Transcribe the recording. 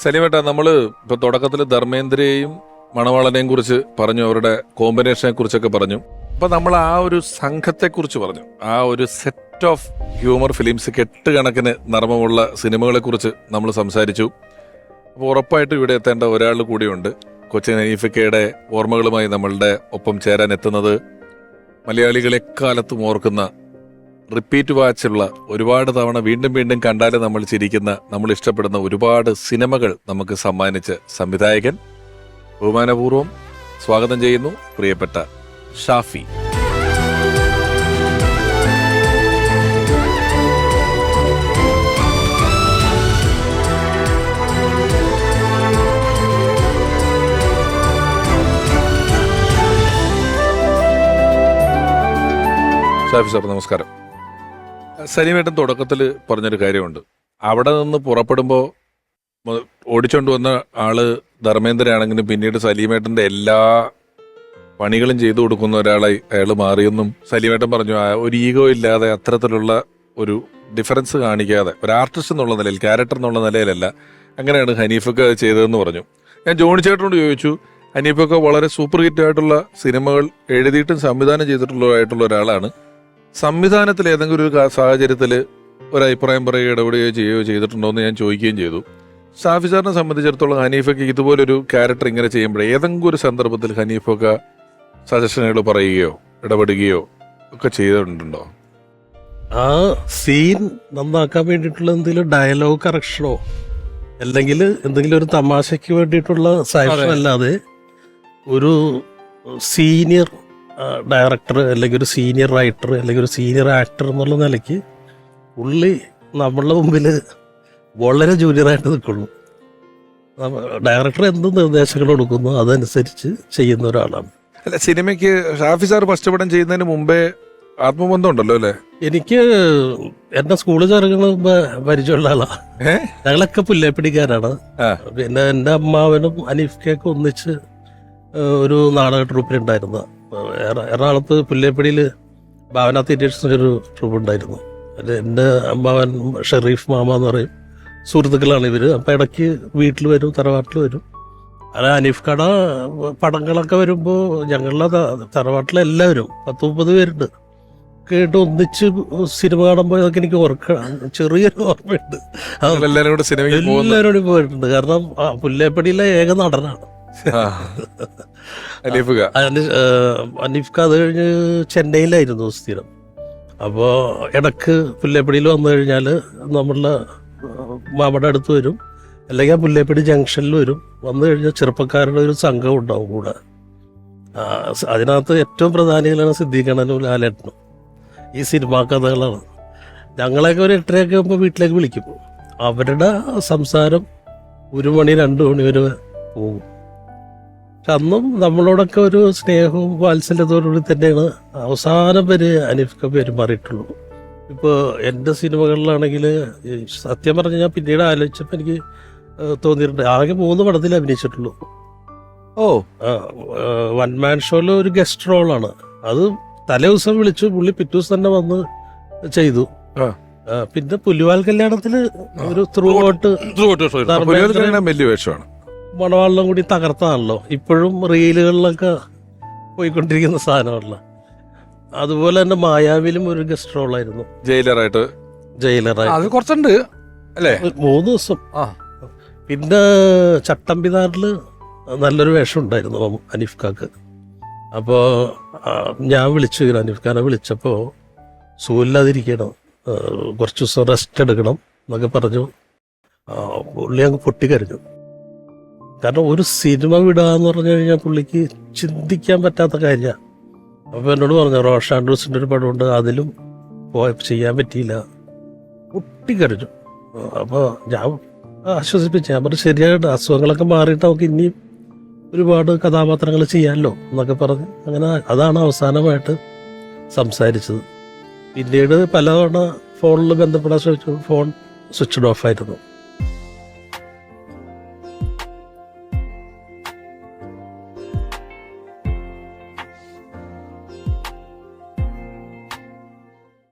സലീമേട്ടാ, നമ്മള് ഇപ്പൊ തുടക്കത്തിൽ ധർമ്മേന്ദ്രയെയും മണവാളനെയും കുറിച്ച് പറഞ്ഞു, അവരുടെ കോമ്പിനേഷനെ കുറിച്ചൊക്കെ പറഞ്ഞു. അപ്പൊ നമ്മൾ ആ ഒരു സംഘത്തെ കുറിച്ച് പറഞ്ഞു, ആ ഒരു സെറ്റ് ഓഫ് ഹ്യൂമർ ഫിലിംസ്, കെട്ടുകണക്കിന് നർമ്മമുള്ള സിനിമകളെ കുറിച്ച് നമ്മൾ സംസാരിച്ചു. അപ്പോൾ ഉറപ്പായിട്ടും ഇവിടെ എത്തേണ്ട ഒരാൾ കൂടിയുണ്ട്. കൊച്ചിൻ ഹനീഫക്കയുടെ ഓർമ്മകളുമായി നമ്മളുടെ ഒപ്പം ചേരാൻ എത്തുന്നത് മലയാളികൾ എക്കാലത്തും ഓർക്കുന്ന, റിപ്പീറ്റ് വാച്ചുള്ള, ഒരുപാട് തവണ വീണ്ടും വീണ്ടും കണ്ടാലും നമ്മൾ ചിരിക്കുന്ന, നമ്മൾ ഇഷ്ടപ്പെടുന്ന ഒരുപാട് സിനിമകൾ നമുക്ക് സമ്മാനിച്ച സംവിധായകൻ. ബഹുമാനപൂർവ്വം സ്വാഗതം ചെയ്യുന്നു പ്രിയപ്പെട്ട ഷാഫി. ഷാഫി സാർ നമസ്കാരം. സലീമേട്ടൻ തുടക്കത്തിൽ പറഞ്ഞൊരു കാര്യമുണ്ട്. അവിടെ നിന്ന് പുറപ്പെടുമ്പോൾ ഓടിച്ചോണ്ട് വന്ന ആള് ധർമ്മേന്ദ്രയാണെങ്കിലും പിന്നീട് സലീമേട്ടന്റെ എല്ലാ പണികളും ചെയ്തു കൊടുക്കുന്ന ഒരാളായി അയാൾ മാറിയെന്നും സലീമേട്ടൻ പറഞ്ഞു. ഒരു ഈഗോ ഇല്ലാതെ, അത്തരത്തിലുള്ള ഒരു ഡിഫറൻസ് കാണിക്കാതെ, ഒരു ആർട്ടിസ്റ്റ് എന്നുള്ള നിലയിൽ, ക്യാരക്ടർ എന്നുള്ള നിലയിലല്ല, അങ്ങനെയാണ് ഹനീഫൊക്കെ ചെയ്തതെന്ന് പറഞ്ഞു. ഞാൻ ജോണി ചേട്ടനോട് ചോദിച്ചു, ഹനീഫൊക്കെ വളരെ സൂപ്പർ ഹിറ്റ് ആയിട്ടുള്ള സിനിമകൾ എഴുതിയിട്ടും സംവിധാനം ചെയ്തിട്ടുള്ളതായിട്ടുള്ള ഒരാളാണ്. സംവിധാനത്തിൽ ഏതെങ്കിലും ഒരു സാഹചര്യത്തിൽ ഒരു അഭിപ്രായം പറയുകയോ ഇടപെടുകയോ ചെയ്യുകയോ ചെയ്തിട്ടുണ്ടോ എന്ന് ഞാൻ ചോദിക്കുകയും ചെയ്തു. ഷാഫി സാറിനെ സംബന്ധിച്ചിടത്തോളം ഹനീഫയ്ക്ക് ഇതുപോലൊരു ക്യാരക്ടർ ഇങ്ങനെ ചെയ്യുമ്പോഴേ ഏതെങ്കിലും ഒരു സന്ദർഭത്തിൽ ഹനീഫൊക്കെ സജഷനുകൾ പറയുകയോ ഇടപെടുകയോ ഒക്കെ ചെയ്തിട്ടുണ്ടോ? ആ സീൻ നന്നാക്കാൻ വേണ്ടിയിട്ടുള്ള എന്തെങ്കിലും ഡയലോഗ് കറക്ഷനോ അല്ലെങ്കിൽ എന്തെങ്കിലും ഒരു തമാശയ്ക്ക് വേണ്ടിയിട്ടുള്ള സജഷൻ അല്ലാതെ ഒരു സീനിയർ ഡയറക്ടർ അല്ലെങ്കിൽ ഒരു സീനിയർ റൈറ്റർ അല്ലെങ്കിൽ ഒരു സീനിയർ ആക്ടർ എന്നുള്ള നിലയ്ക്ക് പുള്ളി നമ്മളുടെ മുമ്പിൽ വളരെ ജൂനിയറായിട്ട് നിൽക്കുള്ളൂ. ഡയറക്ടർ എന്ത് നിർദ്ദേശങ്ങൾ കൊടുക്കുന്നു അതനുസരിച്ച് ചെയ്യുന്ന ഒരാളാണ്. അല്ല, സിനിമയ്ക്ക് ഷാഫി സാർ ഫസ്റ്റ് പടം ചെയ്യുന്നതിന് മുമ്പേ ആത്മബന്ധം ഉണ്ടല്ലോ അല്ലേ? എനിക്ക് എന്റെ സ്കൂളിൽ ചേർക്കുന്ന പരിചയമുള്ള ആളാണ്. ഞങ്ങളൊക്കെ പുല്ലേപ്പിടിക്കാരാണ്. പിന്നെ എൻ്റെ അമ്മാവനും അനീഫ്ക്കൊക്കെ ഒന്നിച്ച് ഒരു നാടക ട്രൂപ്പിലുണ്ടായിരുന്ന എറണാകുളത്ത് പുല്ലേപ്പടിയിൽ ഭാവന തിയേറ്റേഴ്സിനൊരു ട്രൂപ്പ് ഉണ്ടായിരുന്നു. എൻ്റെ അമ്മാവൻ ഷെറീഫ് മാമ എന്ന് പറയും, സുഹൃത്തുക്കളാണ് ഇവർ. അപ്പം ഇടയ്ക്ക് വീട്ടിൽ വരും, തറവാട്ടിൽ വരും. അത് അനീഫ് കട പടങ്ങളൊക്കെ വരുമ്പോൾ ഞങ്ങളുടെ തറവാട്ടിലെല്ലാവരും 10-30 പേരുണ്ട് കേട്ട് ഒന്നിച്ച് സിനിമ കാണുമ്പോൾ അതൊക്കെ എനിക്ക് ചെറിയൊരു ഓർമ്മയുണ്ട്. എല്ലാവരോടും പോയിട്ടുണ്ട്. കാരണം പുല്ലേപ്പടിയിലെ ഏക നടനാണ് അനീഫ്. അത് കഴിഞ്ഞ് ചെന്നൈയിലായിരുന്നു സ്ഥിരം. അപ്പോൾ ഇടക്ക് പുല്ലേപ്പടിയിൽ വന്നു കഴിഞ്ഞാൽ നമ്മളുടെ മാമയുടെ അടുത്ത് വരും, അല്ലെങ്കിൽ ആ പുല്ലേപ്പടി ജംഗ്ഷനിൽ വരും. വന്നു കഴിഞ്ഞാൽ ചെറുപ്പക്കാരുടെ ഒരു സംഘം ഉണ്ടാവും കൂടെ. അതിനകത്ത് ഏറ്റവും പ്രധാനികളാണ് സിദ്ദീഖണ്ണനും ലാലേട്ടനും. ഈ സിനിമാ കഥകളാണ്. ഞങ്ങളെയൊക്കെ ഒരു 8:30 ആകുമ്പോൾ വീട്ടിലേക്ക് വിളിക്കും. അവരുടെ സംസാരം 1 മണി 2 മണി വരെ പോകും. പക്ഷെ അന്നും നമ്മളോടൊക്കെ ഒരു സ്നേഹവും വാത്സല്യത്തോടുകൂടി തന്നെയാണ് അവസാനം വരെ അനീഫ്ക പെരുമാറിയിട്ടുള്ളൂ. ഇപ്പോൾ എൻ്റെ സിനിമകളിലാണെങ്കിൽ സത്യം പറഞ്ഞ് ഞാൻ പിന്നീട് ആലോചിച്ചപ്പോൾ എനിക്ക് തോന്നിയിട്ടുണ്ട്, ആകെ 3 പടത്തിൽ അഭിനയിച്ചിട്ടുള്ളൂ. വൺ മാൻ ഷോയിൽ ഒരു ഗസ്റ്റ് റോളാണ്. അത് തലേ ദിവസം വിളിച്ചു, പുള്ളി പിറ്റേ ദിവസം തന്നെ വന്ന് ചെയ്തു. പിന്നെ പുലിവാൽ കല്യാണത്തിൽ ഒരു ത്രൂ ഔട്ട് വലിയ വേഷമാണ്. മണവാളിലും കൂടി തകർത്താണല്ലോ. ഇപ്പോഴും റീലുകളിലൊക്കെ പോയിക്കൊണ്ടിരിക്കുന്ന സാധനമല്ല. അതുപോലെ തന്നെ മായാവിലും ഒരു ഗസ്റ്റ് റോളായിരുന്നു, ജയിലറായിട്ട്. കുറച്ചുണ്ട് അല്ലേ, 3 ദിവസം. പിന്നെ ചട്ടമ്പിതാറിൽ നല്ലൊരു വേഷം ഉണ്ടായിരുന്നു അനീഫ്കാക്ക്. അപ്പോൾ ഞാൻ വിളിച്ചു, അനീഫ്ഖാനെ വിളിച്ചപ്പോൾ സുഖമില്ലാതിരിക്കണം, കുറച്ച് ദിവസം റെസ്റ്റ് എടുക്കണം എന്നൊക്കെ പറഞ്ഞു. പുള്ളി അങ്ങ് പൊട്ടിക്കരഞ്ഞു. കാരണം ഒരു സിനിമ വിടുക എന്ന് പറഞ്ഞു കഴിഞ്ഞാൽ പുള്ളിക്ക് ചിന്തിക്കാൻ പറ്റാത്ത കാര്യമാണ്. അപ്പോൾ എന്നോട് പറഞ്ഞു, റോഷ് ആൻഡ്രൂസിൻ്റെ ഒരു പടമുണ്ട്, അതിലും ചെയ്യാൻ പറ്റിയില്ല. പൊട്ടിക്കരഞ്ഞു. അപ്പോൾ ഞാൻ ആശ്വസിപ്പിച്ചു. ഞാൻ പറഞ്ഞു, ശരിയായിട്ട് അസുഖങ്ങളൊക്കെ മാറിയിട്ട് നമുക്ക് ഇനിയും ഒരുപാട് കഥാപാത്രങ്ങൾ ചെയ്യാമല്ലോ എന്നൊക്കെ പറഞ്ഞ് അങ്ങനെ അതാണ് അവസാനമായിട്ട് സംസാരിച്ചത്. പിന്നീട് പലതവണ ഫോണിൽ ബന്ധപ്പെടാൻ ശ്രമിച്ചു, ഫോൺ സ്വിച്ച്ഡ് ഓഫ് ആയിരുന്നു.